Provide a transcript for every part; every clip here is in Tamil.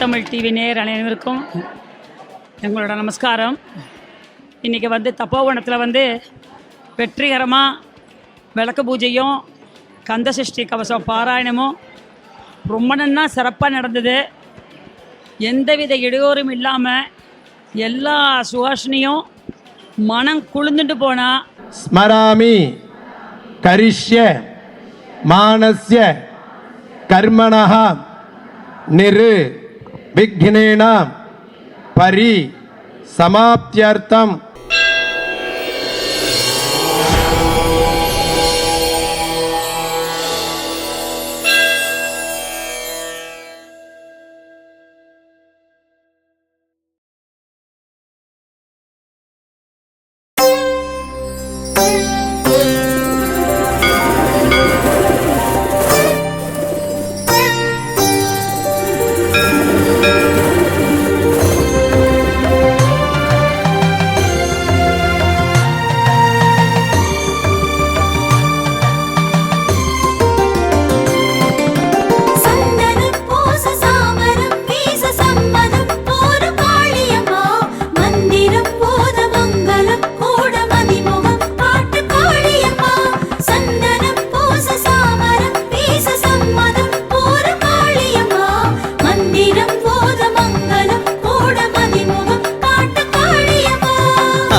முத்தமிழ் டிவி நேர் அனைவருக்கும் எங்களோட நமஸ்காரம். இன்றைக்கி தப்போவனத்தில் வெற்றிகரமாக விளக்கு பூஜையும் கந்தசஷ்டி கவசம் பாராயணமும் ரொம்ப நன்னா சிறப்பாக நடந்தது. எந்தவித இடையூறும் இல்லாமல் எல்லா சுவாசனையும் மனம் குளிர்ந்துட்டு போனா. ஸ்மராமி கரிஷ்ய மானஸ்ய கர்மணஹ நிரு விக்னேன பரி சமாப்தியர்த்தம்.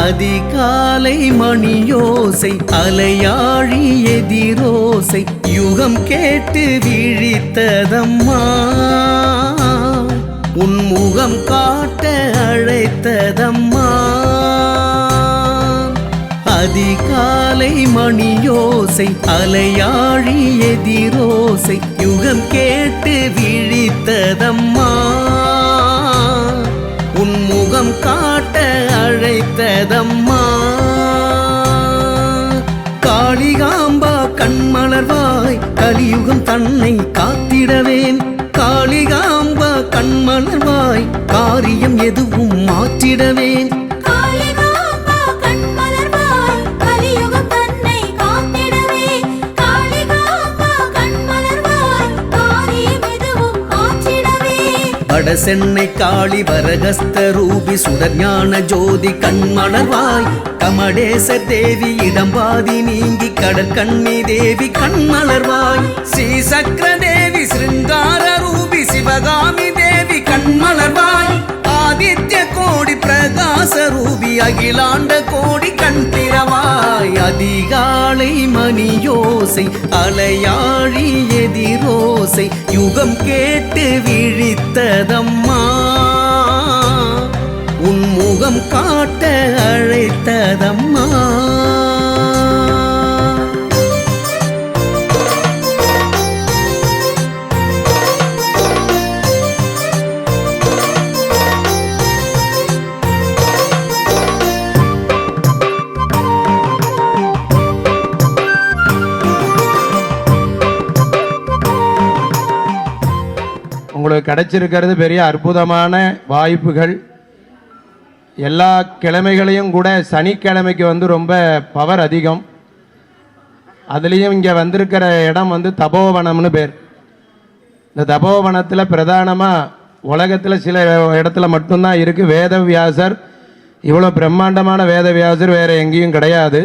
அதிகாலை மணியோசை அலையாழி எதிரோசை யுகம் கேட்டு விழித்ததம்மா, உன்முகம் காட்ட அழைத்ததம்மா. அதிகாலை மணியோசை அலையாழி எதிரோசை யுகம் கேட்டு விழித்ததம்மா, உன்முகம் காட்ட அழைத்ததம்மா. காளிகாம்பா கண்மலர்வாய் கலியுகம் தன்னை காத்திடவேன். காளிகாம்பா கண்மலர்வாய் காரியம் எதுவும் மாற்றிடவேன். வட சென்னை காளி வரகஸ்த ரூபி சுடர்ஞான ஜோதி கண்மலர்வாய் கமடேசர் தேவி இடம்பாதி நீங்கி கடற்கண்ணி தேவி கண்மலர்வாய். ஸ்ரீ சக்கர தேவி சிருங்கார ரூபி சிவகாமி தேவி கண்மலர்வாய். ஆதித்ய கோடி பிரகாச ரூபி அகிலாண்ட கோடி கண்திரவாய். அதிகாலை மணியோசை அலையாழி எதிரோசை யுகம் கேட்டு விழித்ததம்மா, உன்முகம் காட்ட அழைத்ததம்மா. உங்களுக்கு கிடைச்சிருக்கிறது பெரிய அற்புதமான வாய்ப்புகள். எல்லா கிழமைகளையும் கூட சனிக்கிழமைக்கு ரொம்ப பவர் அதிகம். அதுலேயும் இங்கே வந்திருக்கிற இடம் தபோவனம்னு பேர். இந்த தபோவனத்தில் பிரதானமாக உலகத்தில் சில இடத்துல மட்டும்தான் இருக்குது. வேதவியாசர் இவ்வளோ பிரம்மாண்டமான வேதவியாசர் வேறு எங்கேயும் கிடையாது.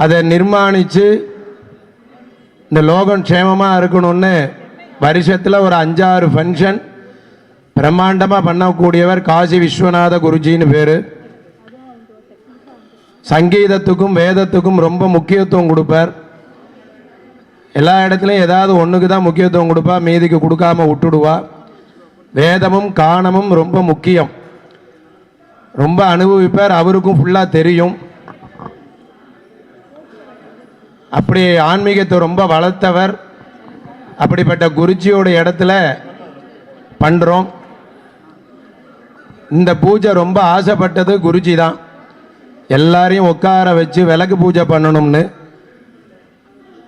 அதை நிர்மாணித்து இந்த லோகம் க்ஷேமமாக இருக்கணும்னு வருஷத்தில் ஒரு 5-6 ஃபங்க்ஷன் பிரம்மாண்டமாக பண்ணக்கூடியவர் காசி விஸ்வநாத குருஜின்னு பேர். சங்கீதத்துக்கும் வேதத்துக்கும் ரொம்ப முக்கியத்துவம் கொடுப்பார். எல்லா இடத்துலையும் ஏதாவது ஒன்றுக்கு தான் முக்கியத்துவம் கொடுப்பா, மீதிக்கு கொடுக்காம விட்டுடுவா. வேதமும் காணமும் ரொம்ப முக்கியம், ரொம்ப அனுபவிப்பார். அவருக்கும் ஃபுல்லாக தெரியும். அப்படி ஆன்மீகத்தை ரொம்ப வளர்த்தவர். அப்படிப்பட்ட குருஜியோட இடத்துல பண்ணுறோம். இந்த பூஜை ரொம்ப ஆசைப்பட்டது குருஜி தான். எல்லாரையும் உட்கார வச்சு விளக்கு பூஜை பண்ணணும்னு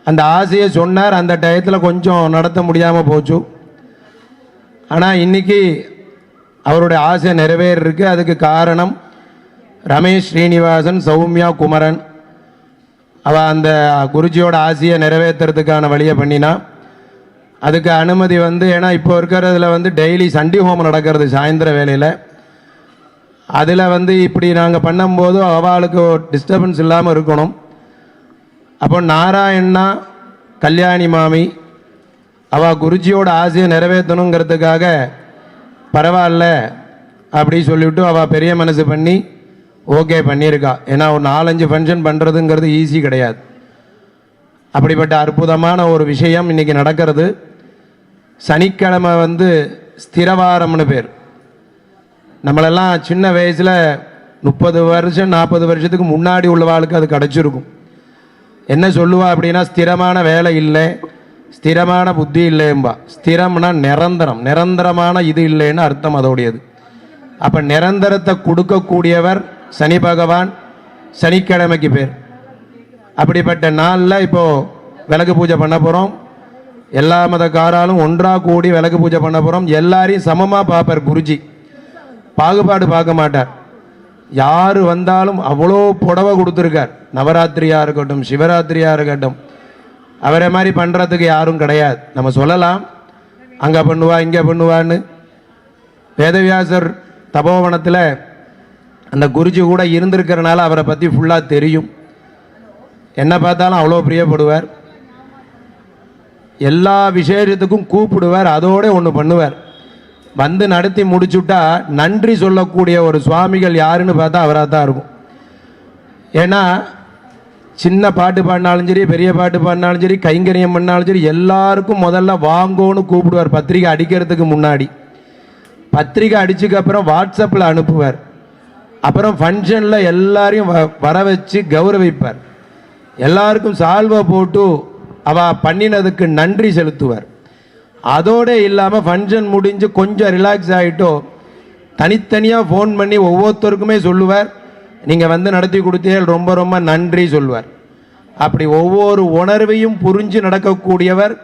அந்த ஆசையை சொன்னார். அந்த டயத்தில் கொஞ்சம் நடத்த முடியாமல் போச்சு. ஆனால் இன்னைக்கு அவருடைய ஆசை நிறைவேறிருக்கு. அதுக்கு காரணம் ரமேஷ் ஸ்ரீனிவாசன், சௌமியா குமரன். அவள் அந்த குருஜியோட ஆசையை நிறைவேற்றுறதுக்கான வழியை பண்ணினா. அதுக்கு அனுமதி வந்து, ஏன்னா இப்போ இருக்கிறதுல வந்து டெய்லி சண்டி ஹோமம் நடக்கிறது சாயந்தர வேளையில். அதில் வந்து இப்படி நாங்கள் பண்ணும்போது அவளுக்கு டிஸ்டர்பன்ஸ் இல்லாமல் இருக்கணும். அப்போ நாராயணா கல்யாணி மாமி அவள் குருஜியோட ஆசையை நிறைவேற்றணுங்கிறதுக்காக பரவாயில்ல அப்படி சொல்லிவிட்டு அவள் பெரிய மனசு பண்ணி ஓகே பண்ணியிருக்கா. ஏன்னா ஒரு 4-5 ஃபங்க்ஷன் பண்ணுறதுங்கிறது ஈஸி கிடையாது. அப்படிப்பட்ட அற்புதமான ஒரு விஷயம் இன்றைக்கி நடக்கிறது. சனிக்கிழமை வந்து ஸ்திரவாரம்னு பேர். நம்மளெல்லாம் சின்ன வயசில் 30 வருஷம் 40 வருஷத்துக்கு முன்னாடி உள்ளவாளுக்கு அது கிடச்சிருக்கும். என்ன சொல்லுவா அப்படின்னா, ஸ்திரமான வேலை இல்லை, ஸ்திரமான புத்தி இல்லைம்பா. ஸ்திரம்னா நிரந்தரம், நிரந்தரமான இது இல்லைன்னு அர்த்தம் அதோடையது. அப்போ நிரந்தரத்தை கொடுக்கக்கூடியவர் சனி பகவான், சனிக்கிழமைக்கு பேர். அப்படிப்பட்ட நாளில் இப்போது விளக்கு பூஜை பண்ண போகிறோம். எல்லா மதக்காராலும் ஒன்றாக கூடி விளக்கு பூஜை பண்ண போகிறோம். எல்லாரையும் சமமாக பார்ப்பார் குருஜி, பாகுபாடு பார்க்க மாட்டார். யார் வந்தாலும் அவ்வளோ புடவை கொடுத்துருக்கார். நவராத்திரியாக இருக்கட்டும், சிவராத்திரியாக இருக்கட்டும், அவரை மாதிரி பண்ணுறதுக்கு யாரும் கிடையாது. நம்ம சொல்லலாம் அங்கே பண்ணுவா இங்கே பண்ணுவான்னு. வேதவியாசர் தபோவனத்தில் அந்த குருஜி கூட இருந்திருக்கிறனால அவரை பற்றி ஃபுல்லாக தெரியும். என்ன பார்த்தாலும் அவ்வளோ பிரியப்படுவார். எல்லா விசேஷத்துக்கும் கூப்பிடுவார். அதோட ஒன்று பண்ணுவார், வந்து நடத்தி முடிச்சுட்டா நன்றி சொல்லக்கூடிய ஒரு சுவாமிகள் யாருன்னு பார்த்தா அவராக தான் இருக்கும். ஏன்னா சின்ன பாட்டு பாடினாலும் சரி, பெரிய பாட்டு பாடினாலும் சரி, கைங்கரியம் பண்ணாலும் சரி, எல்லாருக்கும் முதல்ல வாங்கோன்னு கூப்பிடுவார். பத்திரிக்கை அடிக்கிறதுக்கு முன்னாடி பத்திரிக்கை அடிச்சுக்கப்புறம் வாட்ஸ்அப்பில் அனுப்புவார். அப்புறம் ஃபங்க்ஷனில் எல்லாரையும் வர வச்சு கௌரவிப்பார். எல்லாருக்கும் சால்வை போட்டு அவள் பண்ணினதுக்கு நன்றி செலுத்துவார். அதோடு இல்லாமல் ஃபங்க்ஷன் முடிஞ்சு கொஞ்சம் ரிலாக்ஸ் ஆகிட்டோ தனித்தனியாக ஃபோன் பண்ணி ஒவ்வொருத்தருக்குமே சொல்லுவார், நீங்கள் வந்து நடத்தி கொடுத்தீர்கள், ரொம்ப ரொம்ப நன்றி சொல்வார். அப்படி ஒவ்வொரு உணர்வையும் புரிஞ்சு நடக்கக்கூடியவர்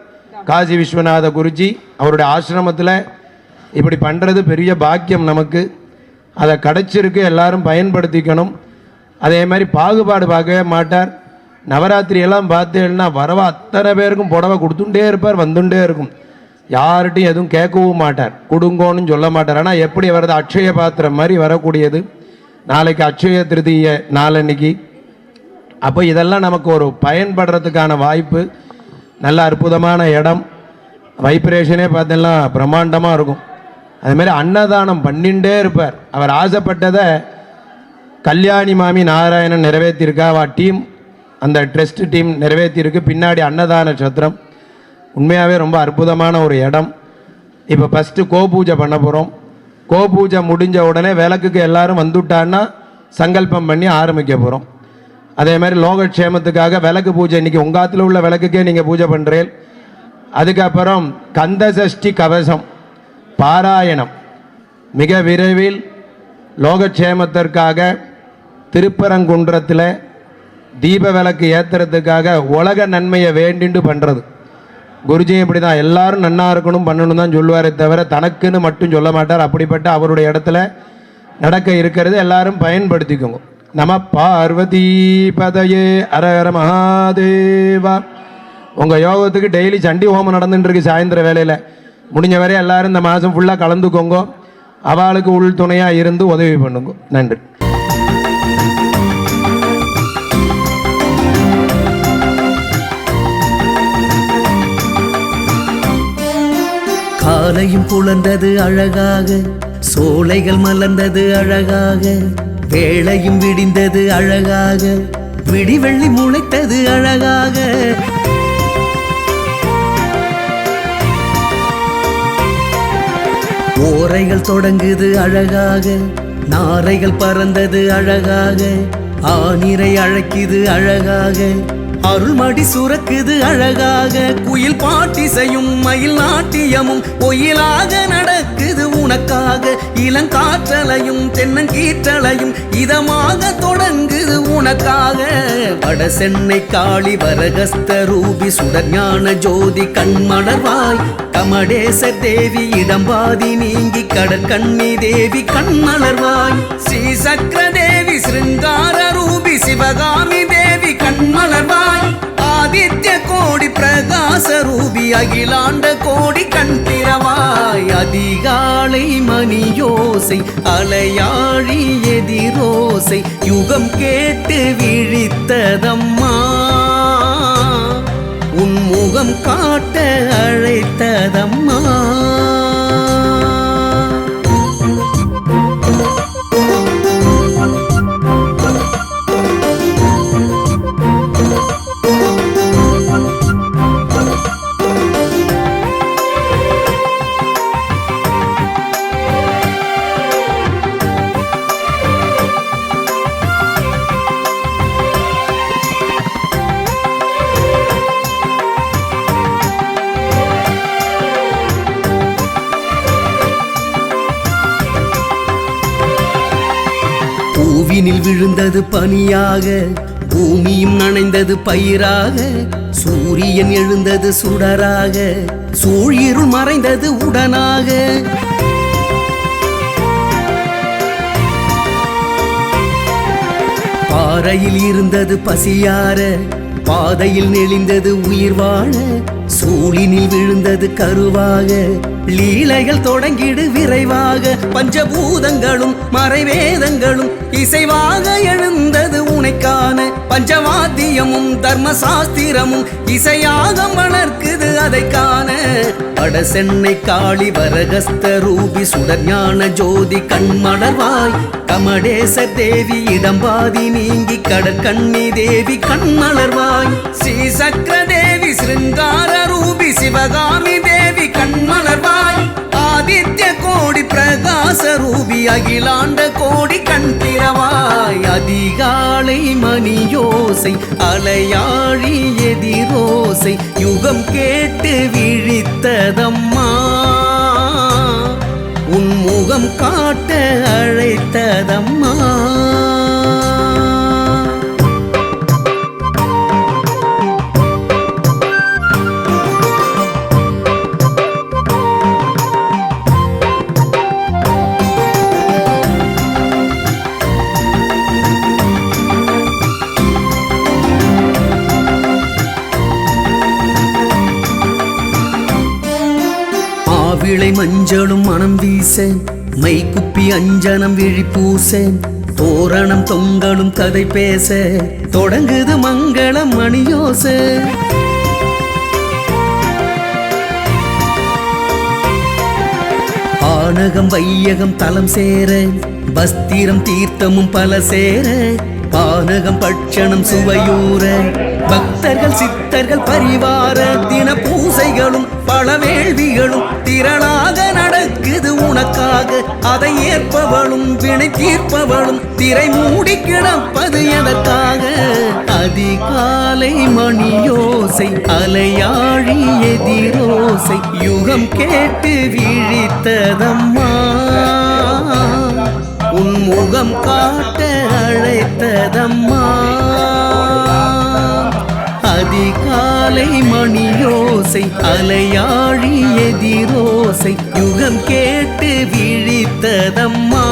காசி விஸ்வநாத குருஜி. அவருடைய ஆசிரமத்தில் இப்படி பண்ணுறது பெரிய பாக்கியம் நமக்கு. அதை கிடச்சிருக்கு, எல்லாரும் பயன்படுத்திக்கணும். அதே மாதிரி பாகுபாடு பார்க்கவே மாட்டார். நவராத்திரியெல்லாம் பார்த்தேன்னா வரவா அத்தனை பேருக்கும் புடவை கொடுத்துட்டே இருப்பார், வந்துட்டே இருக்கும். யார்கிட்டையும் எதுவும் கேட்கவும் மாட்டார், கொடுங்கோன்னு சொல்ல மாட்டார். ஆனால் எப்படி வர்றது, அக்ஷய பாத்திரம் மாதிரி வரக்கூடியது. நாளைக்கு அக்ஷய திருதிய நாளன்னைக்கு. அப்போ இதெல்லாம் நமக்கு ஒரு பயன்படுறதுக்கான வாய்ப்பு. நல்ல அற்புதமான இடம். வைப்ரேஷனே பார்த்தீங்கன்னா பிரம்மாண்டமாக இருக்கும். அதுமாரி அன்னதானம் பண்ணிகிட்டே இருப்பார். அவர் ஆசைப்பட்டதை கல்யாணி மாமி நாராயணன் நிறைவேற்றியிருக்கா. அவள் டீம், அந்த ட்ரஸ்ட் டீம் நிறைவேற்றியிருக்கு. பின்னாடி அன்னதான சத்திரம். உண்மையாகவே ரொம்ப அற்புதமான ஒரு இடம். இப்போ ஃபஸ்ட்டு கோபூஜை பண்ண போகிறோம். கோபூஜை முடிஞ்ச உடனே விளக்குக்கு எல்லாரும் வந்துட்டான்னா சங்கல்பம் பண்ணி ஆரம்பிக்க போகிறோம். அதே மாதிரி லோகக்ஷேமத்துக்காக விளக்கு பூஜை இன்றைக்கி உங்காத்தில் உள்ள விளக்குக்கே நீங்கள் பூஜை பண்ணுறீள். அதுக்கப்புறம் கந்த சஷ்டி கவசம் பாராயணம் மிக விரைவில் லோகக்ஷேமத்திற்காக திருப்பரங்குன்றத்தில் தீப விளக்கு ஏற்றுறதுக்காக உலக நன்மையை வேண்டிண்டு பண்ணுறது. குருஜியும் இப்படி தான், எல்லாரும் நன்னா இருக்கணும் பண்ணணும் தான் சொல்லுவாரே தவிர தனக்குன்னு மட்டும் சொல்ல மாட்டார். அப்படிப்பட்ட அவருடைய இடத்துல நடக்க இருக்கிறது எல்லாரும் பயன்படுத்திக்கோங்க. நம பார்வதி பதையே அரஹர மகாதேவா. உங்கள் யோகத்துக்கு டெய்லி சண்டி ஹோமம் நடந்துட்டுருக்கு சாயந்தர வேலையில். முடிஞ்ச வரை எல்லாரும் இந்த மாதம் ஃபுல்லாக கலந்துக்கோங்க. அவளுக்கு உள் துணையாக இருந்து உதவி பண்ணுங்க. நன்றி. காலையும் புலர்ந்தது அழகாக, சோலைகள் மலர்ந்தது அழகாக, வேளையும் விடிந்தது அழகாக, விடிவெள்ளி முளைத்தது அழகாக. ஓரைகள் தொடங்குது அழகாக, நாரைகள் பறந்தது அழகாக, ஆனிரை அழைக்குது அழகாக, அருள்மடி சுரக்குது அழகாக, குயில் பாட்டிசையும் மயில் நாட்டியமும் ஒயிலாக நடக்குது உனக்காக, இளங்காற்றலையும் தென்னங்கீற்றலையும் இதமாக தொடங்குது உனக்காக. வட சென்னை காளி வரகஸ்த ரூபி சுடர்ஞான ஜோதி கண்மலர்வாய், கமடேசர் தேவி இடம்பாதி நீங்கி கடற்கண்ணி தேவி கண்மலர்வாய், ஸ்ரீ சக்கர தேவி சிருங்கார ரூபி சிவகாமி தேவி கண்மலர்வாய், ஆதித்ய கோடி பிரகாச பிரகாசரூபி அகிலாண்ட கோடி கண்திரவாய் அதிகாலை மணியோசை அலையாழி எதிரோசை யுகம் கேட்டு விழித்ததம்மா உன் முகம் காட்ட அழைத்ததம்மா பூவினில் விழுந்தது பனியாக பூமியும் நனைந்தது பயிராக சூரியன் எழுந்தது சுடராக சூழிருள் மறைந்தது உடனாக பாறையில் இருந்தது பசியார பாதையில் நெளிந்தது உயிர் வாழ சூழினில் விழுந்தது கருவாக லீலைகள் தொடங்கிடு விரைவாக பஞ்சபூதங்களும் மறைவேதங்களும் இசைவாக எழுந்தது உனைக்கான பஞ்சவாத்தியமும் தர்மசாஸ்திரமும் இசையாக வளர்க்குது அதை காண வட சென்னை காளி வரகஸ்த ரூபி சுடர்ஞான ஜோதி கண்மலர்வாய் கமடேசர் தேவி இடம்பாதி நீங்கி கடற்கண்ணி தேவி கண்மலர்வாய் ஸ்ரீ சக்கர தேவி சிருங்கார ரூபி சிவகாமி தேவி கண்மலர்வாய் ஆதித்ய கோடி பிரகாச ரூபி அகிலாண்ட கோடி கண்திரவாய் அதிகாலை மணியோசை அலையாழி எதிரோசை யுகம் கேட்டு விழித்ததம்மா உன் முகம் காட்ட அழைத்ததம்மா விளை மஞ்சளும் மனம் வீச மைக்குப்பி அஞ்சனம் விழி பூச தோரணம் தொங்கலும் கதை பேச தொடங்குது மங்களம் மணியோச ஆனகம் வையகம் தலம் சேர பஸ்திரம் தீர்த்தமும் பல சேர பானகம் பட்சணம் சுவையூர பக்தர்கள் சித்தர்கள் பரிவார தின பூசைகளும் பல வேள்விகளும் திரளாக நடக்குது உனக்காக அதை ஏற்பவளும் வினை தீர்ப்பவளும் திரை மூடி கிடப்பது எதற்காக அதிகாலை மணியோசை அலையாழி எதிரோசை யுகம் கேட்டு விழித்ததம்மா உன் முகம் காட்ட அழைத்ததம்மா அதிகாலை மணியோசை அலையாழி எதிரோசை யுகம் கேட்டு விழித்ததம்மா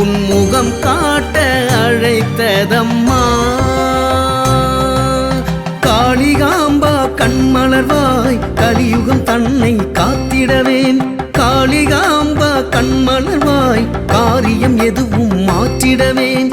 உன் முகம் காட்ட அழைத்ததம்மா காளிகாம்பா கண்மலர்வாய் கலியுகம் தன்னை காத்திடவேன் காளிகாம்பா கண்மலர்வாய் காரியம் எதுவும் மாற்றிடவேன்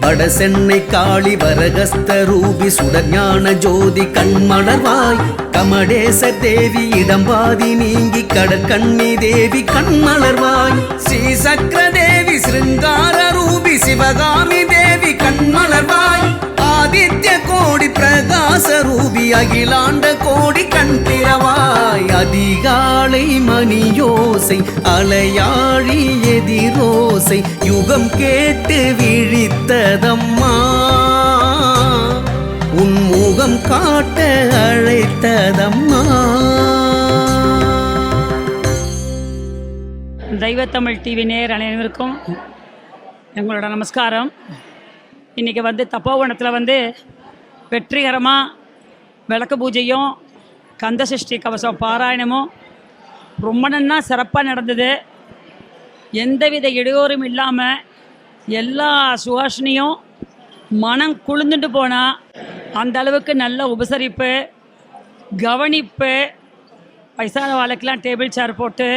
வட சென்னை காளி வரகஸ்த ரூபி சுடர்ஞான ஜோதி கண்மலர்வாய் கமடேசர் தேவி இடம்பாதி நீங்கி கடற்கண்ணி தேவி கண்மலர்வாய் ஸ்ரீ சக்கர தேவி சிருங்கார ரூபி சிவகாமி தேவி கண்மலர்வாய் ஆதித்ய கோடி பிரகாச ரூபி அகிலாண்ட கோடி கண்திரவாய் அதிகாலை மணியோசை அலையாழி எதிரோசை யுகம் கேட்டு விழித்ததம்மா உன் முகம் காட்ட அழைத்ததம்மா தெய்வத்தமிழ் டிவி நேயர் அனைவருக்கும் எங்களோட நமஸ்காரம். இன்றைக்கி வந்து தப்போவனத்தில் வந்து வெற்றிகரமாக விளக்கு பூஜையும் கந்த சஷ்டி கவசம் பாராயணமும் ரொம்ப நன்னா சிறப்பாக நடந்தது. எந்தவித இடையூறும் இல்லாமல் எல்லா சுவாசனையும் மனம் குளிர்ந்துட்டு போனால் அந்த அளவுக்கு நல்ல உபசரிப்பு, கவனிப்பு. வயசான வாழ்க்கெலாம் டேபிள் சேர் போட்டு,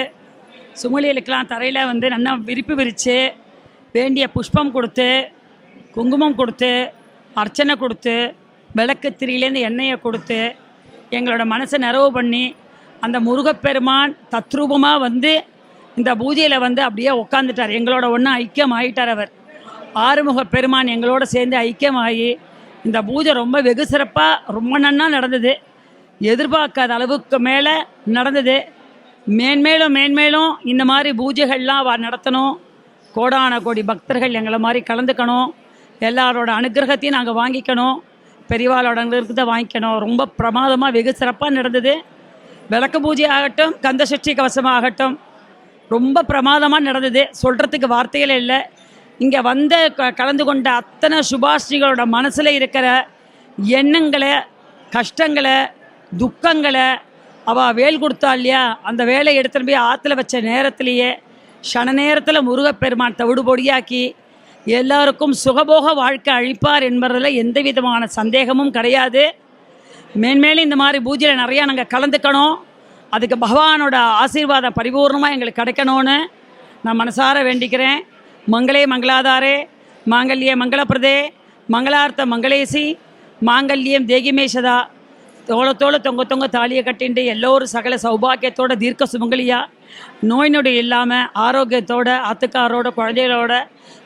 சுமலிகளுக்கெலாம் தரையில் வந்து நல்லா விரிப்பு விரித்து, வேண்டிய புஷ்பம் கொடுத்து, குங்குமம் கொடுத்து, அர்ச்சனை கொடுத்து, விளக்கு திரியிலேருந்து எண்ணெயை கொடுத்து, எங்களோட மனசை நிறைவு பண்ணி, அந்த முருகப்பெருமான் தத்ரூபமாக வந்து இந்த பூஜையில் வந்து அப்படியே உட்காந்துட்டார். எங்களோட ஒன்றா ஐக்கியம் ஆகிட்டார். அவர் ஆறுமுக பெருமான் எங்களோட சேர்ந்து ஐக்கியமாகி இந்த பூஜை ரொம்ப வெகு சிறப்பாக ரொம்ப நன்னா நடந்தது. எதிர்பார்க்காத அளவுக்கு மேலே நடந்தது. மேன்மேலும் மேன்மேலும் இந்த மாதிரி பூஜைகள்லாம் நடத்தணும். கோடான கோடி பக்தர்கள் எங்களை மாதிரி கலந்துக்கணும். எல்லாரோட அனுகிரகத்தையும் நாங்கள் வாங்கிக்கணும். பெரியவாளோட அனுகிரகத்தை வாங்கிக்கணும். ரொம்ப பிரமாதமாக வெகு சிறப்பாக நடந்தது. விளக்கு பூஜை ஆகட்டும், கந்த சஷ்டி கவசம் ஆகட்டும், ரொம்ப பிரமாதமாக நடந்தது. சொல்கிறதுக்கு வார்த்தைகளே இல்லை. இங்கே வந்த கலந்து கொண்ட அத்தனை சுபாஷிகளோட மனசில் இருக்கிற எண்ணங்களை, கஷ்டங்களை, துக்கங்களை அவள் வேல் கொடுத்தா இல்லையா, அந்த வேலை எடுத்துகிட்டு போய் ஆற்றுல வச்ச நேரத்திலேயே க்ஷண நேரத்தில் முருகப்பெருமான் தவிடு பொடியாக்கி எல்லாருக்கும் சுகபோக வாழ்க்கை அழிப்பார் என்பதில் எந்த விதமான சந்தேகமும் கிடையாது. மேன்மேலும் இந்த மாதிரி பூஜையில் நிறையா நாங்கள் கலந்துக்கணும். அதுக்கு பகவானோட ஆசீர்வாதம் பரிபூர்ணமாக எங்களுக்கு கிடைக்கணும்னு நான் மனசார வேண்டிக்கிறேன். மங்களே மங்களாதாரே மாங்கல்யே மங்களப்பிரதே மங்களார்த்த மங்களேசி மாங்கல்யம் தேகிமே சதா. தோளத்தோடு தொங்க தாலியை கட்டிண்டு எல்லோரும் சகல சௌபாக்கியத்தோட தீர்க்க சுமங்கலியா, நோய் நொடி இல்லாமல் ஆரோக்கியத்தோட ஆத்துக்காரோட குழந்தைகளோட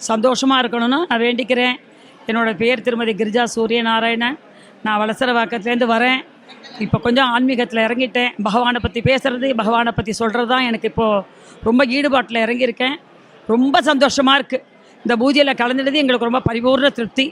சந்தோஷமாக இருக்கணும்னு நான் வேண்டிக்கிறேன். என்னோடய பேர் திருமதி கிரிஜா சூரியநாராயணன். நான் வலசரவாக்கத்துலேருந்து வரேன். இப்போ கொஞ்சம் ஆன்மீகத்தில் இறங்கிட்டேன். பகவானை பற்றி பேசுகிறது, பகவானை பற்றி சொல்கிறது தான் எனக்கு இப்போது ரொம்ப ஈடுபாட்டில் இறங்கியிருக்கேன். ரொம்ப சந்தோஷமாக இருக்குது. இந்த பூஜையில் கலந்துடுறது எங்களுக்கு ரொம்ப பரிபூர்ண திருப்தி.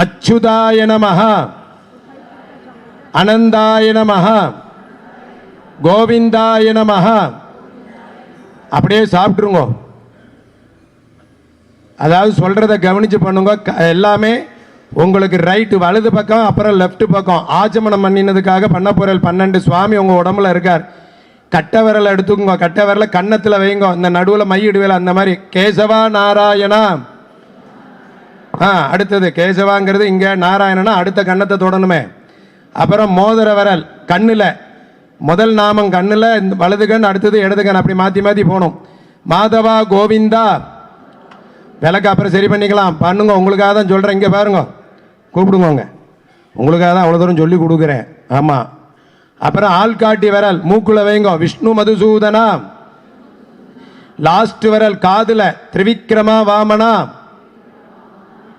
அச்சுதாய நமஹ, அனந்தாய நமஹ, கோவிந்தாய நமஹ. அப்படியே சாப்பிட்ருங்க. அதாவது சொல்கிறத கவனித்து பண்ணுங்க. எல்லாமே உங்களுக்கு ரைட்டு வலது பக்கம், அப்புறம் லெஃப்ட் பக்கம். ஆச்சமனம் பண்ணினதுக்காக பண்ண போகிற 12 சுவாமி உங்கள் உடம்புல இருக்கார். கட்டை விரலை எடுத்துக்கோங்க. கட்டை விரலை கன்னத்தில் வைங்க. இந்த நடுவில் மையிடுவேல அந்த மாதிரி கேசவா நாராயணா. அடுத்தது கேசவாங்கிறது இங்கே, நாராயணனா அடுத்த கன்னத்தை தொடணுமே. அப்புறம் மோதிர விரல் கண்ணில், முதல் நாமம் கண்ணில், வலது கண், அடுத்தது இடது கண், அப்படி மாற்றி மாற்றி போகணும். மாதவா கோவிந்தா. விளக்கு அப்புறம் சரி பண்ணிக்கலாம். பண்ணுங்க, உங்களுக்காக தான் சொல்கிறேன். இங்கே பாருங்க, கூப்பிடுங்க. உங்களுக்காக தான் அவ்வளோ தூரம் சொல்லி கொடுக்குறேன். ஆமாம். அப்புறம் ஆள்காட்டி விரல் மூக்குல வைங்க, விஷ்ணு மதுசூதனா. லாஸ்ட் விரல் காதில், திரிவிக்ரமா வாமனா.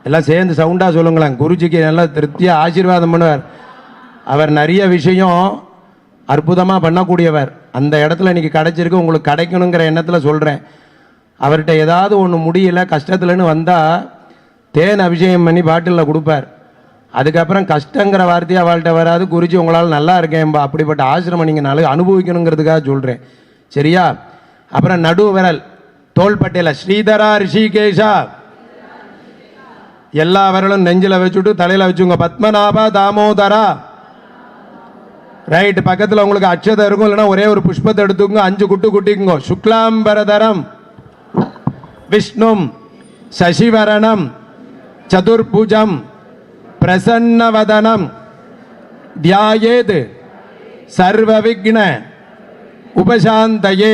எல்லாம் சேர்ந்து சவுண்டாக சொல்லுங்களேன். குருஜிக்கு நல்லா திருப்தியாக ஆசீர்வாதம் பண்ணுவார். அவர் நிறைய விஷயம் அற்புதமாக பண்ணக்கூடியவர். அந்த இடத்துல இன்றைக்கி கிடைச்சிருக்கு, உங்களுக்கு கிடைக்கணுங்கிற எண்ணத்தில் சொல்கிறேன். அவர்கிட்ட ஏதாவது ஒன்று முடியல, கஷ்டத்துலன்னு வந்தால் தேன் அபிஷேகம் பண்ணி பாட்டிலில் கொடுப்பார். அதுக்கப்புறம் கஷ்டங்கிற வார்த்தையை அவள்கிட்ட வராது. குருஜி உங்களால் நல்லா இருக்கேன்பா. அப்படிப்பட்ட ஆசிரமம் நீங்கள் நாளைக்கு அனுபவிக்கணுங்கிறதுக்காக சொல்கிறேன். சரியா? அப்புறம் நடு விரல் தோள்பட்டையில் ஸ்ரீதரா ரிஷிகேஷா. எல்லா விரலும் நெஞ்சில் வச்சுட்டு தலையில் வச்சுங்க. பத்மநாபா தாமோதரா. ரைட். பக்கத்தில் உங்களுக்கு அட்சதை இருக்கும், இல்லைன்னா ஒரே ஒரு புஷ்பத்தை எடுத்துக்கோங்க. 5 குட்டு குட்டிக்குங்க. சுக்லாம்பரதரம் விஷ்ணும் சசிவரணம் சதுர்புஜம் பிரசன்னவதனம் தியாயேத் சர்வ விக்ன உபசாந்தயே.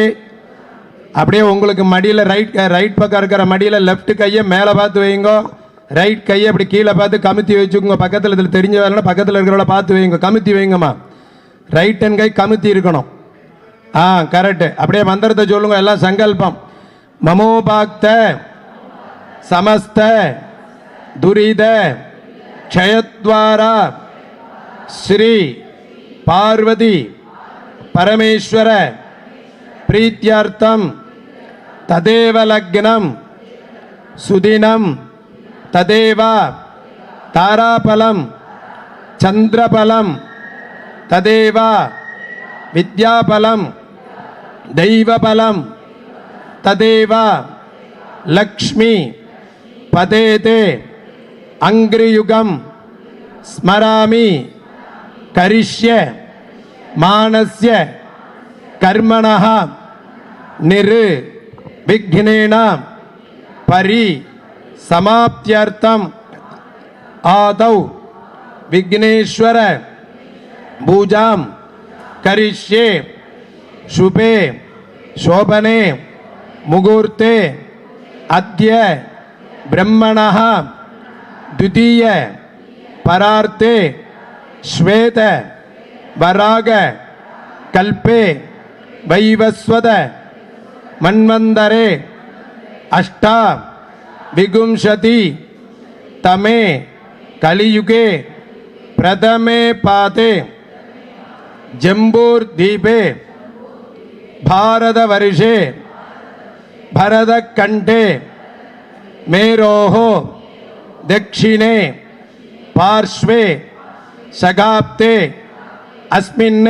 அப்படியே உங்களுக்கு மடியில் ரைட் பக்கம் இருக்கிற மடியில் லெஃப்ட் கையை மேலே பார்த்து வைங்க. ரைட் கையை அப்படி கீழே பார்த்து கமுத்தி வச்சுக்கோங்க. பக்கத்தில் இதில் தெரிஞ்ச வேலைன்னா பக்கத்தில் இருக்கிறவளை பார்த்து வைங்க. கமுத்தி வைங்கம்மா. ரைட் ஹேண்ட் கை கமுத்தி இருக்கணும். கரெக்டு. அப்படியே மந்திரத்தை சொல்லுங்க எல்லாம். சங்கல்பம். மமோபாக்த சமஸ்த துரித க்ஷயத்வாரா ஸ்ரீ பார்வதி பரமேஸ்வர பிரீத்யார்த்தம் ததேவ லக்னம் சுதினம் ததேவ தாராபலம் சந்திரபலம் ததேவ வித்யாபலம் தெய்வபலம் ததேவ லக்ஷ்மி பதேதே அங்கிரியுகம் ஸ்மராமி கரிஷ்ய மானஸ்ய கர்மணः நிரு விக்னேன பரி சமாப்த்யர்த்தம் ஆதௌ விக்னேஸ்வர பூஜாம் கரிஷ்யே சுபே சோபனே முகூர்த்தே அத்ய பிரம்மணः द्वितीय परार्थे श्वेत वराग कल्पे वैवस्वत मन्वन्तरे अष्टा विगुंशति तमे कलियुगे प्रथमे पाते जम्बूर्द्वीपे भारतवर्षे भरतकण्ठे मेरोः दक्षिणे पार्श्वे शगाब्दे अस्मिन्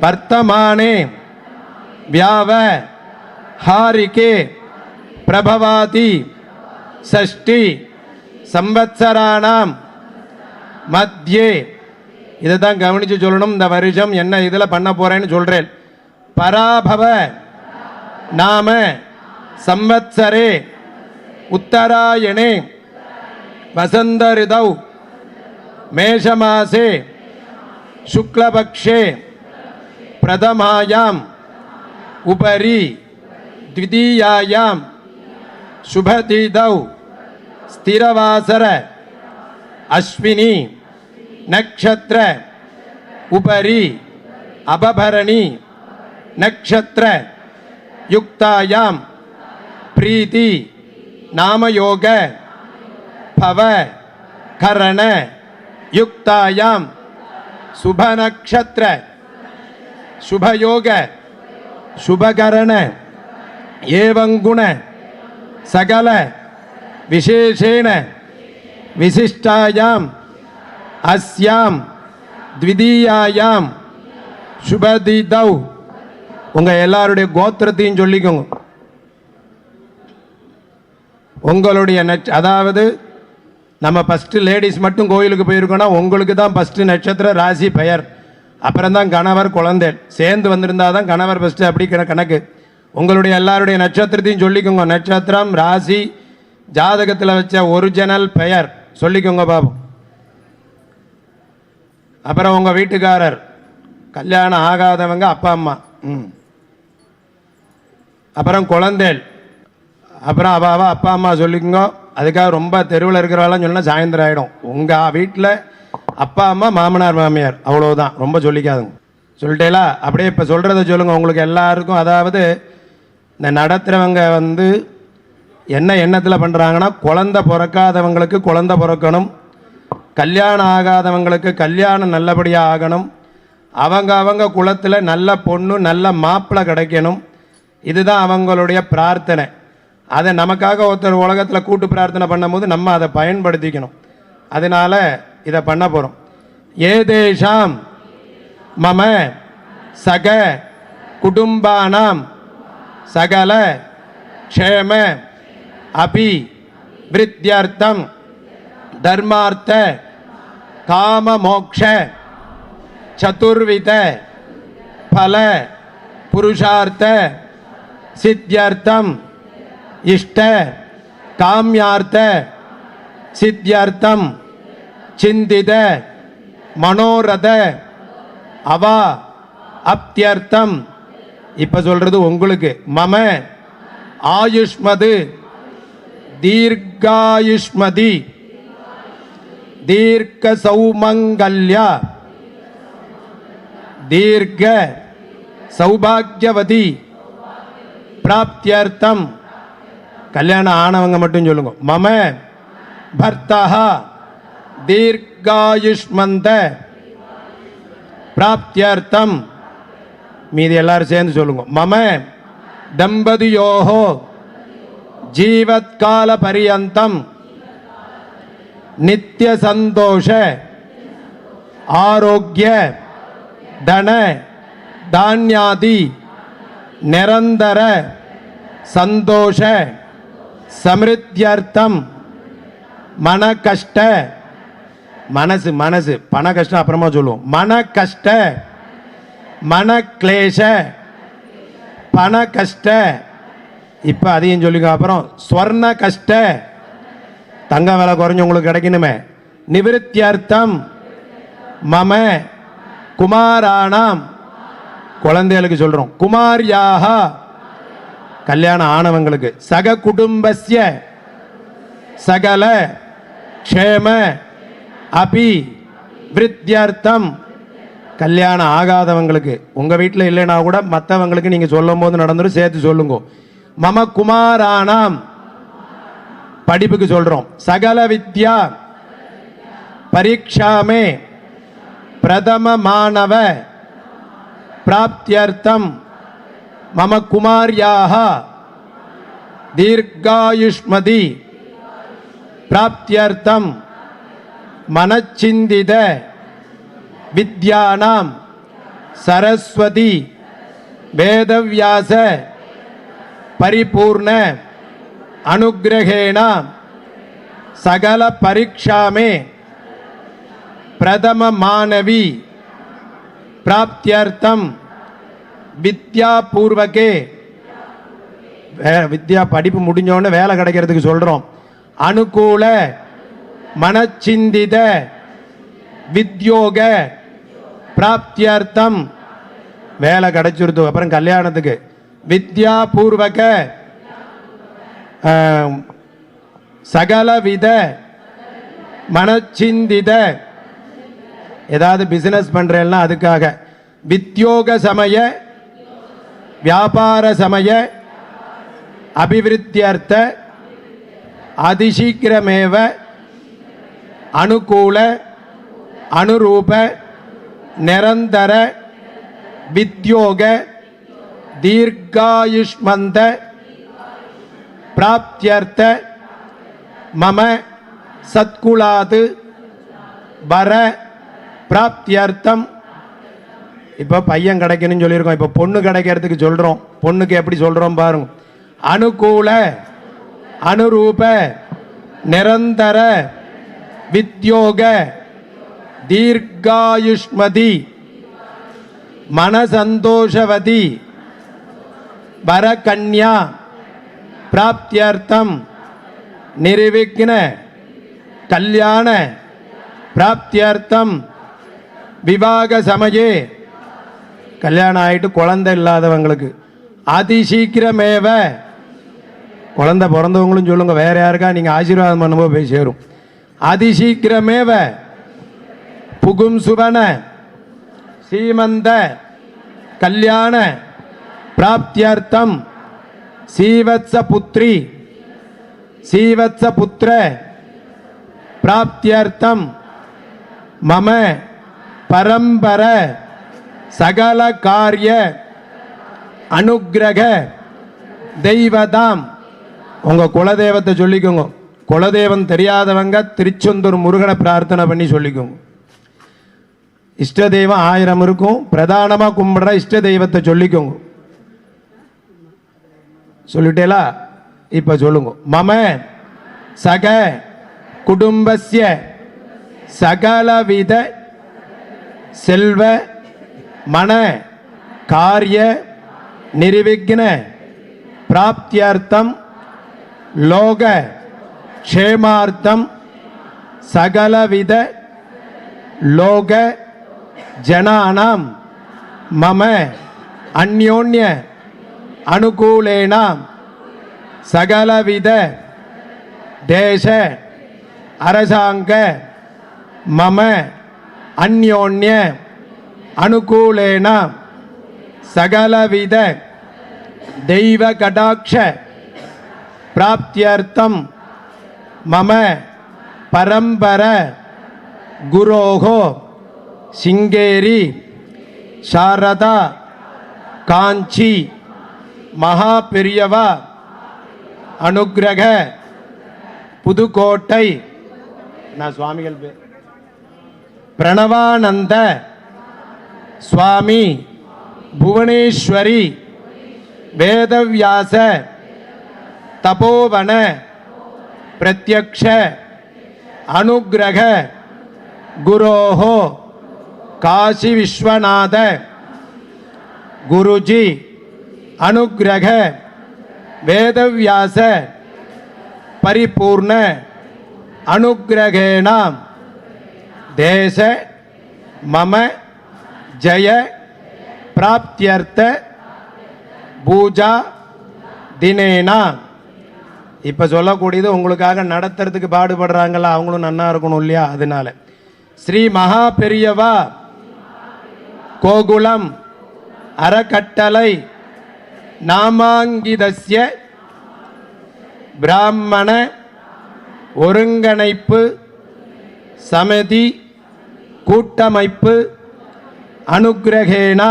वर्तमाने व्यावहारिके प्रभवाति षष्ठी संवत्सराणां मध्ये. இதுதான் கவனிச்சு சொல்லணும். இந்த வருஷம் என்ன இதில் பண்ண போறேன்னு சொல்றேன். பராபவ நாம संवत्सरे उत्तरायणे वसंत ऋतौ मेषमासे शुक्लपक्षे प्रथमायां उपरि द्वितीयायां शुभतिथौ स्थिरवासर अश्विनी नक्षत्र उपरि अपभरणी नक्षत्र युक्तायां प्रीति नामयोग भव करण युक्तायां शुभ नक्षत्र शुभयोग शुभकरण एवं गुण सकल विशेषेण विशिष्टायां अस्यां द्वितीयायां शुभतिथौ. உங்க எல்லாருடைய கோத்திரத்தையும் சொல்லிக்கோங்க. உங்களுடைய அதாவது நம்ம ஃபஸ்ட்டு லேடிஸ் மட்டும் கோயிலுக்கு போயிருக்கோன்னா உங்களுக்கு தான் ஃபஸ்ட்டு நட்சத்திர ராசி பெயர், அப்புறம் தான் கணவர் குழந்தை சேர்ந்து வந்திருந்தால் தான் கணவர் ஃபஸ்ட்டு. அப்படி கணக்கு. உங்களுடைய எல்லாருடைய நட்சத்திரத்தையும் சொல்லிக்கோங்க. நட்சத்திரம் ராசி ஜாதகத்தில் வச்ச ஒரிஜினல் பெயர் சொல்லிக்கோங்க பாபு. அப்புறம் உங்கள் வீட்டுக்காரர் கல்யாணம் ஆகாதவங்க அப்பா அம்மா, அப்புறம் குழந்தைகள், அப்புறம் அவாவா அப்பா அம்மா சொல்லிக்கோங்க. அதுக்காக ரொம்ப தெருவில் இருக்கிறவெல்லாம் சொன்னால் சாயந்தரம் ஆகிடும். உங்கள் வீட்டில் அப்பா அம்மா மாமனார் மாமியார் அவ்வளோதான், ரொம்ப சொல்லிக்காதுங்க. சொல்லிட்டேலா? அப்படியே இப்போ சொல்கிறத சொல்லுங்கள் உங்களுக்கு எல்லாருக்கும். அதாவது இந்த நடத்துகிறவங்க என்ன எண்ணத்தில் பண்ணுறாங்கன்னா, குழந்தை பிறக்காதவங்களுக்கு குழந்தை பிறக்கணும், கல்யாணம் ஆகாதவங்களுக்கு கல்யாணம் நல்லபடியாக ஆகணும், அவங்க குலத்தில் நல்ல பொண்ணு நல்ல மாப்பிள்ளை கிடைக்கணும். இதுதான் அவங்களுடைய பிரார்த்தனை. அதை நமக்காக ஒருத்தர் உலகத்தில் கூட்டு பிரார்த்தனை பண்ணும்போது நம்ம அதை பயன்படுத்திக்கணும். அதனால் இதை பண்ண போகிறோம். ஏதேஷாம் மம சக குடும்பானாம் சகல க்ஷேம அபி விருத்தியர்த்தம் தர்மார்த்த காம மோக்ஷ சதுர்வித பல புருஷார்த்த சித்தியர்த்தம் இஷ்ட காமியார்த்த சித்தியர்த்தம் சிந்தித மனோரத அவா அப்தியர்த்தம். இப்போ சொல்கிறது உங்களுக்கு. மம ஆயுஷ்மது தீர்காயுஷ்மதி தீர்க்க சௌமங்கல்யா தீர்க்க சௌபாகியவதி பிராப்தியர்த்தம். கல்யாணம் ஆனவங்க மட்டும் சொல்லுங்க. மம பர்த்தா தீர்காயுஷ்மந்த பிராப்தியர்த்தம். மீதி எல்லாரும் சேர்ந்து சொல்லுங்க. மம தம்பதியோஹோ ஜீவத்கால பரியந்தம் நித்திய சந்தோஷ ஆரோக்கிய தன தானியாதி நிரந்தர சந்தோஷ சமிருத்தியர்த்தம் மன கஷ்ட மனசு மனசு பண கஷ்டம் அப்புறமா சொல்லுவோம். மன கஷ்ட மன கிளேஷ பண கஷ்ட. இப்ப அதையும் சொல்லிக்க. அப்புறம் ஸ்வர்ண கஷ்ட தங்க விலை குறைஞ்சு உங்களுக்கு கிடைக்கணுமே. நிவிருத்தியர்த்தம் மம குமாராணாம் குழந்தைகளுக்கு சொல்றோம். குமாரியாக கல்யாணம் ஆனவங்களுக்கு. சக குடும்பஸ்ய சகல க்ஷேம அபி விருத்தியர்த்தம். கல்யாணம் ஆகாதவங்களுக்கு உங்க வீட்டில் இல்லைன்னா கூட மற்றவங்களுக்கு நீங்க சொல்லும் போது நடந்துடும், சேர்த்து சொல்லுங்க. மம குமாராணாம் படிப்புக்கு சொல்றோம். சகல வித்யா பரீட்சாமே பிரதம மாணவ பிராப்தியர்த்தம் மம குமாரியாக தீர்காயுஷ்மதி பிராப்தியர்த்தம் மனச்சிந்தித வித்யானாம் சரஸ்வதி வேதவியாச பரிபூர்ண அனுக்கிரகேண சகல பரீட்சாமே பிரதம மாணவி பிராப்தியர்த்தம் வித்யா பூர்வகே. வித்யா படிப்பு முடிஞ்சோன்னு வேலை கிடைக்கிறதுக்கு சொல்றோம். அனுகூல மனச்சிந்தித வித்யோக பிராப்தியர்த்தம் வேலை கிடைச்சிருது. அப்புறம் கல்யாணத்துக்கு வித்யா பூர்வக சகலவித மனச்சிந்தித. ஏதாவது பிசினஸ் பண்றேன்னா அதுக்காக. வித்யோக சமய வியாபார சமய அபிவிருத்தியர்த்த அதிசீக்கிரமேவ அனுகூல அனுரூப நிரந்தர வித்யோக தீர்காயுஷ்மந்த பிராப்தியர்த்த மம சத்குலாது வர பிராப்தியர்த்தம். இப்போ பையன் கிடைக்கணும்னு சொல்லியிருக்கோம். இப்போ பொண்ணு கிடைக்கிறதுக்கு சொல்றோம். பொண்ணுக்கு எப்படி சொல்றோம் பாருங்க. அனுகூல அனுரூப நிரந்தர வித்யோக தீர்காயுஷ்மதி மனசந்தோஷவதி வரகன்யா பிராப்தியர்த்தம் நிர்விக்ன கல்யாண பிராப்தியர்த்தம் விவாக சமயே. கல்யாணம் ஆயிட்டு குழந்தை இல்லாதவங்களுக்கு அதிசீக்கிரமேவ. குழந்தை பிறந்தவங்களும் சொல்லுங்க. வேற யாருக்கா நீங்க ஆசீர்வாதம் பண்ணும்போது போய் சேரும். அதிசீக்கிரமேவ புகும் சுவன சீமந்த கல்யாண பிராப்தியர்த்தம் சீவத்ச புத்ரி சீவத்ச புத்திர பிராப்தியர்த்தம் மம பரம்பர சகல காரிய அனுக்கிரக தெய்வதாம். உங்க குலதெய்வத்தை சொல்லிக்கோங்க. குலதெய்வம் தெரியாதவங்க திருச்செந்தூர் முருகனை பிரார்த்தனை பண்ணி சொல்லிக்கோங்க. இஷ்ட தெய்வம் 1000 இருக்கும். பிரதானமாக கும்பிடுற இஷ்ட தெய்வத்தை சொல்லிக்கோங்க. சொல்லிட்டேலா? இப்ப சொல்லுங்க. மம சக குடும்பஸ்ய சகலவித செல்வ மன காரிய நிர்விக்ன பிராப்தியர்த்தம் லோக க்ஷேமார்த்தம் சகலவித லோக ஜனானாம் மம அந்யோன்ய அனுகூலேன சகலவித தேச அரசாங்க மம அந்யோன்ய அனுகூலேன சகலவித தெய்வ கடாட்ச பிராப்தியர்த்தம் மம பரம்பர குரோகோ சிங்கேரி சாரதா காஞ்சி மகா பெரியவா அனுக்கிரக புதுக்கோட்டை நான் சுவாமிகள் பேர் பிரணவானந்த சுவாமி புவனேஸ்வரி வேதவியாச தபோவன பிரத்யக்ஷ அனுக்கிரக குரோஹோ காசி விஸ்வநாத குருஜி அனுக்கிரக வேதவியாச பரிபூர்ண அனுக்கிரகேண தேச மம ஜய பிராப்தியர்த்த பூஜா தினேனா. இப்போ சொல்லக்கூடியது உங்களுக்காக நடத்துறதுக்கு பாடுபடுறாங்களா, அவங்களும் நன்னா இருக்கணும் இல்லையா? அதனால ஸ்ரீ மகா பெரியவா கோகுலம் அறக்கட்டளை நாமாங்கிதஸ்ய பிராமண ஒருங்கிணைப்பு சமிதி கூட்டமைப்பு அனுக்கிரகேண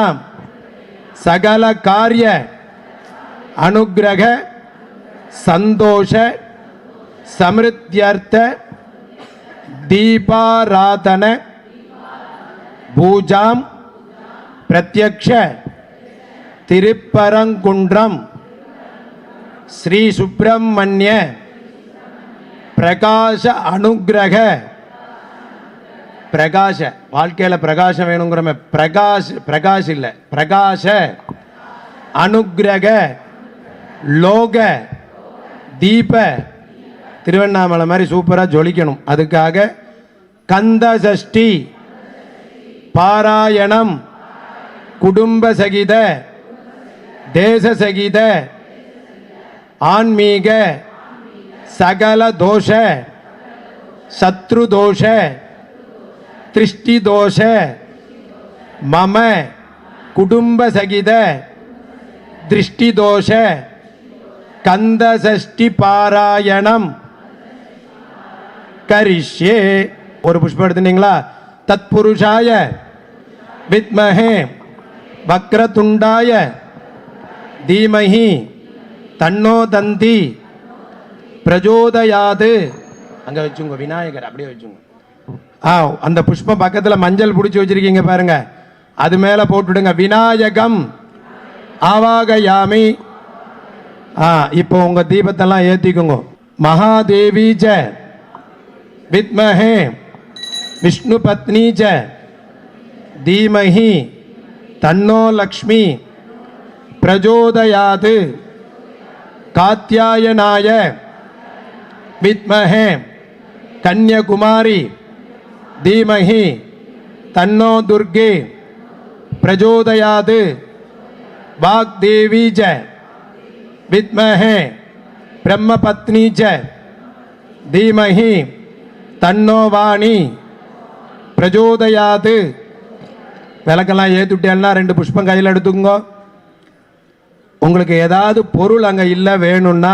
சகல காரிய அனுக்கிரக சந்தோஷ சமிருத்தியர்த்த தீபாராதன பூஜாம் பிரத்யக்ஷ திருப்பரங்குன்றம் ஸ்ரீ சுப்பிரமணிய பிரகாச அனுக்கிரக பிரகாச வாழ்க்கையில் பிரகாசம் வேணுங்கிறமே பிரகாஷ் இல்லை பிரகாச அனுக்கிரக லோக தீப திருவண்ணாமலை மாதிரி சூப்பராக ஜொலிக்கணும். அதுக்காக கந்த சஷ்டி பாராயணம் குடும்ப சகித தேச சகித ஆன்மீக சகல தோஷ சத்ரு தோஷ திருஷ்டி தோஷ மம குடும்ப சகித திருஷ்டி தோஷ கந்த சஷ்டி பாராயணம் கரிஷ்யே. ஒரு புஷ்பம் எடுத்துட்டீங்களா? தத்புருஷாய வித்மஹே வக்ரதுண்டாய தீமஹி தன்னோ தந்தி பிரஜோதயாது. அங்கே வச்சுங்க விநாயகர், அப்படியே வச்சுங்க. அந்த புஷ்பம் பக்கத்தில் மஞ்சள் பிடிச்சி வச்சிருக்கீங்க பாருங்க, அது மேலே போட்டுடுங்க. விநாயகம் ஆவாகயாமி. இப்போ உங்க தீபத்தெல்லாம் ஏத்திக்குங்க. மகாதேவி ஜ வித்மஹே விஷ்ணு பத்னி ஜ தீமஹி தன்னோ லக்ஷ்மி பிரஜோதயாது. காத்யாயனாய வித்மஹே கன்யகுமாரி தீமஹி தன்னோ துர்கே பிரஜோதயாது. வாக்தேவி ஜ வித்மஹே பிரம்மபத்னி ஜ தீமஹி தன்னோ வாணி பிரஜோதயாது. விளக்கெல்லாம் ஏற்றுட்டேன்னா 2 புஷ்பம் கையில் எடுத்துக்கோ. உங்களுக்கு ஏதாவது பொருள் அங்கே இல்லை வேணும்னா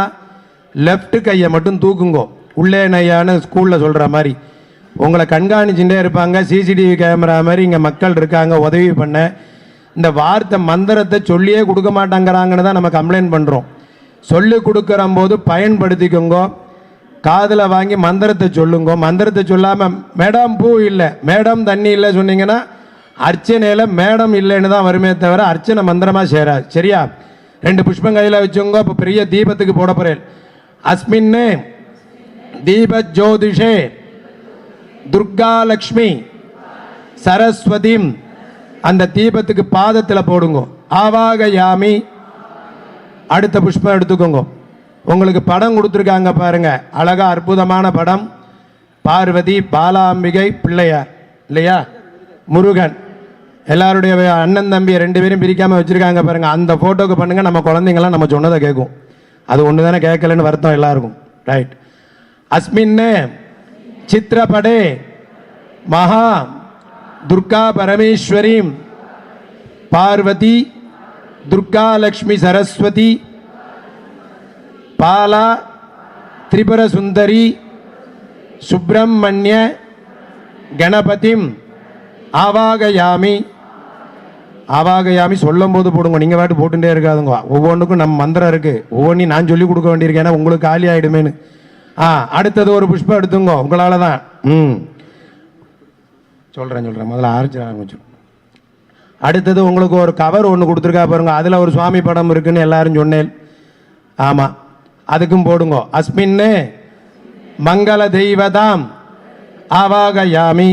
லெஃப்ட் கையை மட்டும் தூக்குங்கோ. உள்ளே நையான்னு ஸ்கூலில் சொல்கிற மாதிரி உங்களை கண்காணிச்சுட்டே இருப்பாங்க. சிசிடிவி கேமரா மாதிரி இங்கே மக்கள் இருக்காங்க உதவி பண்ண. இந்த வார்த்தை மந்திரத்தை சொல்லியே கொடுக்க மாட்டாங்கிறாங்கன்னு தான் நம்ம கம்ப்ளைண்ட் பண்ணுறோம். சொல்லி கொடுக்குற போது பயன்படுத்திக்கோங்க. காதில் வாங்கி மந்திரத்தை சொல்லுங்க. மந்திரத்தை சொல்லாமல் மேடம் பூ இல்லை மேடம் தண்ணி இல்லை சொன்னீங்கன்னா அர்ச்சனையில் மேடம் இல்லைன்னு தான் வருமே தவிர அர்ச்சனை மந்திரமாக சேராது. சரியா? 2 புஷ்பம் கையில் வச்சுங்க. இப்போ பெரிய தீபத்துக்கு போட போகிறேன். அஸ்மின்னே தீப ஜோதிஷே துர்கா லக்ஷ்மி சரஸ்வதிம். அந்த தீபத்துக்கு பாதத்தில் போடுங்க. ஆவாகயாமி. அடுத்த புஷ்பம் எடுத்துக்கோங்க. உங்களுக்கு படம் கொடுத்துருக்காங்க பாருங்க, அழகா அற்புதமான படம். பார்வதி பாலாம்பிகை பிள்ளையார் இல்லையா, முருகன், எல்லாருடைய அண்ணன் தம்பி 2 பேரும் பிரிக்காம வச்சிருக்காங்க பாருங்க. அந்த போட்டோக்கு பண்ணுங்க. நம்ம குழந்தைங்களாம் நம்ம சொன்னதை கேட்கும். அது ஒன்று தானே கேட்கலன்னு வருத்தம் எல்லாருக்கும். ரைட். அஸ்மின்னே சித்திரப்படே மகா துர்கா பரமேஸ்வரீம் பார்வதி துர்கா லக்ஷ்மி சரஸ்வதி பாலா திரிபுர சுந்தரி சுப்பிரமணிய கணபதிம் ஆவாகயாமி. ஆவாகயாமி சொல்லும் போது போடுங்க, நீங்கள் வாட்டு போட்டுட்டே இருக்காதுங்க. ஒவ்வொன்றுக்கும் நம்ம மந்திரம் இருக்குது, ஒவ்வொன்றையும் நான் சொல்லி கொடுக்க வேண்டியிருக்கேன், ஏன்னா உங்களுக்கு காலி ஆகிடுமேனு. அடுத்தது ஒரு புஷ்பம் எடுத்துங்க, உங்களால் தான். சொல்கிறேன் முதல்ல ஆரம்பிச்சு. அடுத்தது உங்களுக்கு ஒரு கவர் ஒன்று கொடுத்துருக்கா பாருங்க, அதில் ஒரு சுவாமி படம் இருக்குன்னு எல்லாரும் சொன்னேன். ஆமாம், அதுக்கும் போடுங்க. அஸ்மின்னு மங்கள தெய்வதாம் ஆவாகயாமி.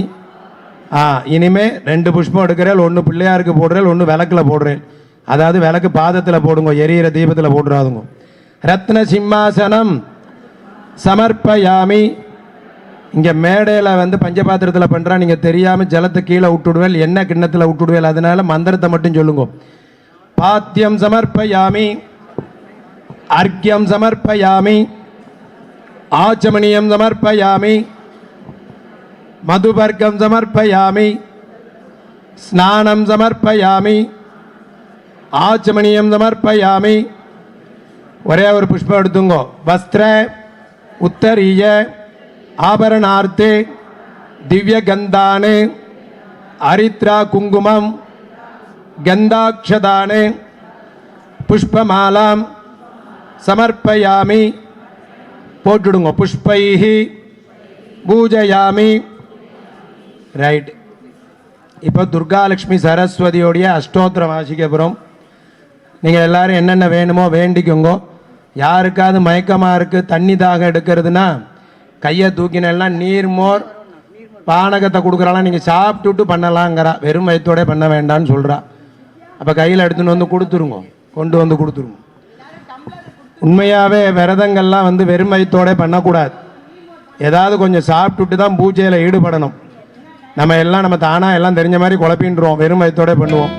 இனிமே 2 புஷ்பம் எடுக்கிறேன், ஒன்று பிள்ளையாருக்கு போடுறேன், ஒன்று விளக்கில் போடுறேன். அதாவது விளக்கு பாதத்தில் போடுங்க, எரியிற தீபத்தில் போட்டுறாதுங்க. ரத்ன சிம்மாசனம் சமர்ப்பயாமி. இங்கே மேடையில் வந்து பஞ்சபாத்திரத்தில் பண்ணுறா, நீங்கள் தெரியாமல் ஜலத்தை கீழே விட்டுடுவேன், எண்ணெய் கிண்ணத்தில் விட்டுடுவேன், அதனால மந்திரத்தை மட்டும் சொல்லுங்க. பாத்தியம் சமர்ப்பயாமி, அர்க்கியம் சமர்ப்பயாமி, ஆச்சமணியம் சமர்ப்பயாமி, மதுபர்க்கம் சமர்ப்பயாமி, ஸ்நானம் சமர்ப்பயாமி, ஆச்சமணியம் சமர்ப்பயாமி. ஒரே ஒரு புஷ்பம் எடுத்துங்க. வஸ்திர உத்தரிய ஆபரணார்த்தே திவ்ய கந்தானு அரித்ரா குங்குமம் கந்தாட்சதானு புஷ்பமாலாம் சமர்ப்பயாமி. போட்டுடுங்க. புஷ்பைஹி பூஜயாமி. ரைட். இப்போ துர்காலட்சுமி சரஸ்வதியோடைய அஷ்டோத்திரம் வாசிக்க போகிறோம். நீங்கள் எல்லாரும் என்னென்ன வேணுமோ வேண்டிக்கோங்க. யாருக்காவது மயக்கமாக இருக்குது, தண்ணி தாகம் எடுக்கிறதுனா கையை தூக்கினெல்லாம் நீர்மோர் பானகத்தை கொடுக்குறாலாம், நீங்கள் சாப்பிட்டுட்டு பண்ணலாங்கிறா, வெறும் வயிற்றோட பண்ண வேண்டான்னு சொல்கிறா. அப்போ கையில் எடுத்துன்னு வந்து கொடுத்துருங்க, கொண்டு வந்து கொடுத்துருங்க. உண்மையாகவே விரதங்கள்லாம் வந்து வெறும் வயிற்றோட பண்ணக்கூடாது, ஏதாவது கொஞ்சம் சாப்பிட்டுட்டு தான் பூஜையில் ஈடுபடணும். நம்ம தானாக எல்லாம் தெரிஞ்ச மாதிரி குழப்பின்றோம், வெறும் வயிற்றோட பண்ணுவோம்.